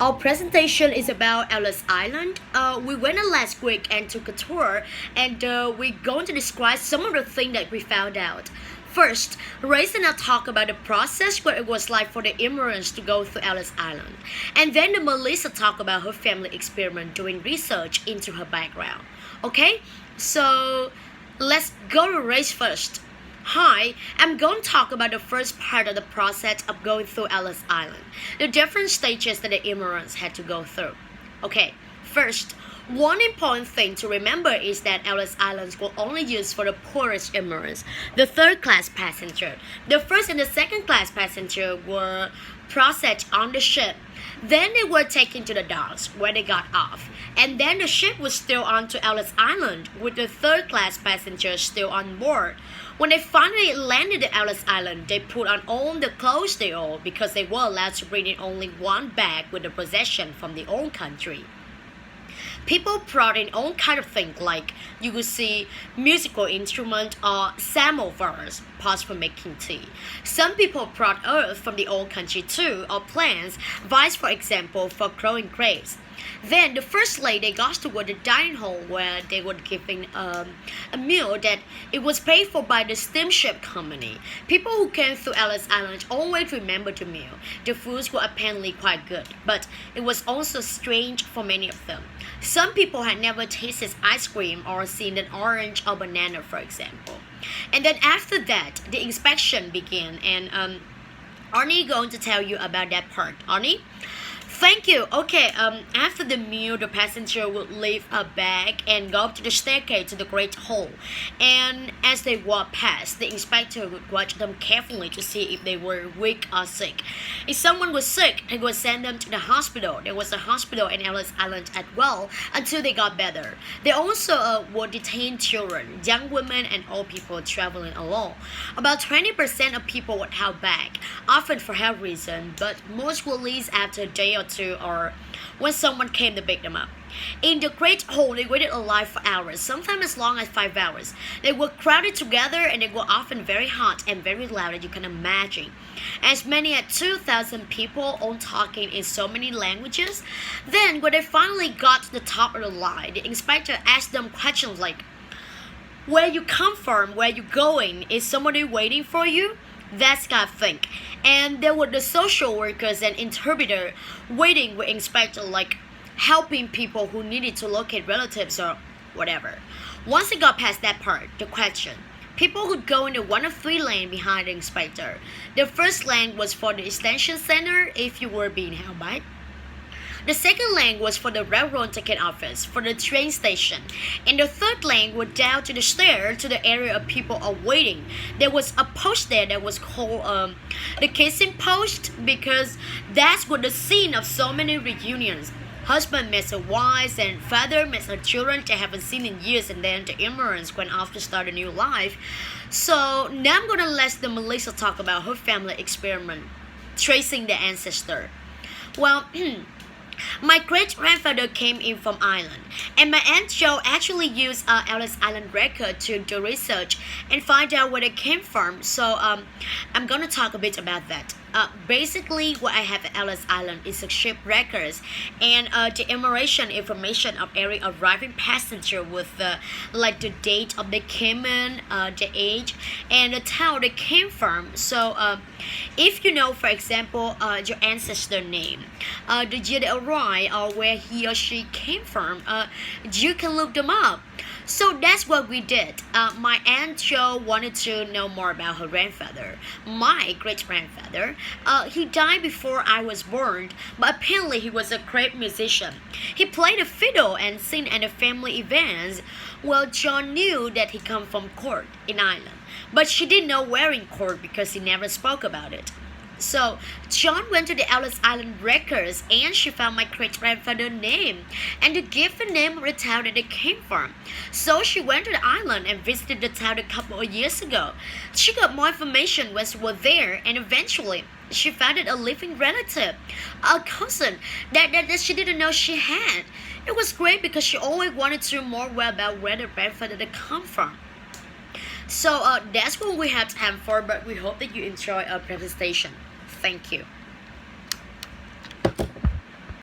Our presentation is about Ellis Island. We went last week and took a tour, and we're going to describe some of the things that we found out. First, Race and I talk about the process what it was like for the immigrants to go through Ellis Island, and then Melissa talk about her family experiment doing research into her background. Okay, so let's go to Race first. Hi, I'm going to talk about the first part of the process of going through Ellis Island, the different stages that the immigrants had to go through. Okay, first, one important thing to remember is that Ellis Islands were only used for the poorest immigrants, the third class passenger. The first and the second class passenger were processed on the ship. Then they were taken to the docks where they got off. And then the ship was still on to Ellis Island with the third class passengers still on board. When they finally landed at Ellis Island, they put on all the clothes they owned because they were allowed to bring in only one bag with the possession from their own country. People brought in all kind of things like you could see musical instrument or samovars, pots for making tea. Some people brought earth from the old country too, or plants, vines for example for growing grapes. Then the first lady got to go to the dining hall where they were giving a meal that it was paid for by the steamship company. People who came through Ellis Island always remember the meal. The foods were apparently quite good, but it was also strange for many of them. Some people had never tasted ice cream or seen an orange or banana, for example. And then after that, the inspection began, and Arnie going to tell you about that part. Arnie? Thank you. Okay, after the meal, the passenger would leave a bag and go up to the staircase to the Great Hall. And as they walked past, the inspector would watch them carefully to see if they were weak or sick. If someone was sick, he would send them to the hospital. There was a hospital in Ellis Island as well until they got better. They also would detain children, young women, and old people traveling alone. About 20% of people would held back, often for health reasons, but most would leave after a day or two or when someone came to pick them up. In the Great Hall, they waited alive for hours, sometimes as long as 5 hours. They were crowded together and they were often very hot and very loud, as you can imagine. As many as 2,000 people all talking in so many languages. Then, when they finally got to the top of the line, the inspector asked them questions like, where you come from, where you going, is somebody waiting for you? That's kind of thing. And there were the social workers and interpreter waiting with inspector like helping people who needed to locate relatives or whatever. Once they got past that part, the question, people would go into one of three lanes behind the inspector. The first lane was for the extension center if you were being held back. The second lane was for the railroad ticket office, for the train station. And the third lane went down to the stair to the area of people are waiting. There was a post there that was called the kissing post because that's what the scene of so many reunions. Husband met her wives and father met her children they haven't seen in years, and then the immigrants went off to start a new life. So now I'm gonna let the Melissa talk about her family experiment, tracing the ancestor. Well, my great grandfather came in from Ireland, and my aunt Jo actually used Ellis Island record to do research and find out where they came from. So I'm gonna talk a bit about that. Basically, what I have at Ellis Island is a ship records and the immigration information of every arriving passenger with like the date of they came in, the age, and the town they came from. So if you know, for example, your ancestor name, the year they arrived, or where he or she came from, you can look them up. So that's what we did. My aunt Jo wanted to know more about her grandfather, my great grandfather. He died before I was born, but apparently he was a great musician. He played the fiddle and sang at the family events. Well, John knew that he come from Cork in Ireland, but she didn't know where in Cork because he never spoke about it. So John went to the Ellis Island records and she found my great grandfather's name and to give the name of the town that they came from. So she went to the island and visited the town a couple of years ago. She got more information when she was there, and eventually she found a living relative, a cousin that she didn't know she had. It was great because she always wanted to know more about where the grandfather had come from. So that's what we have time for, but we hope that you enjoy our presentation. Thank you.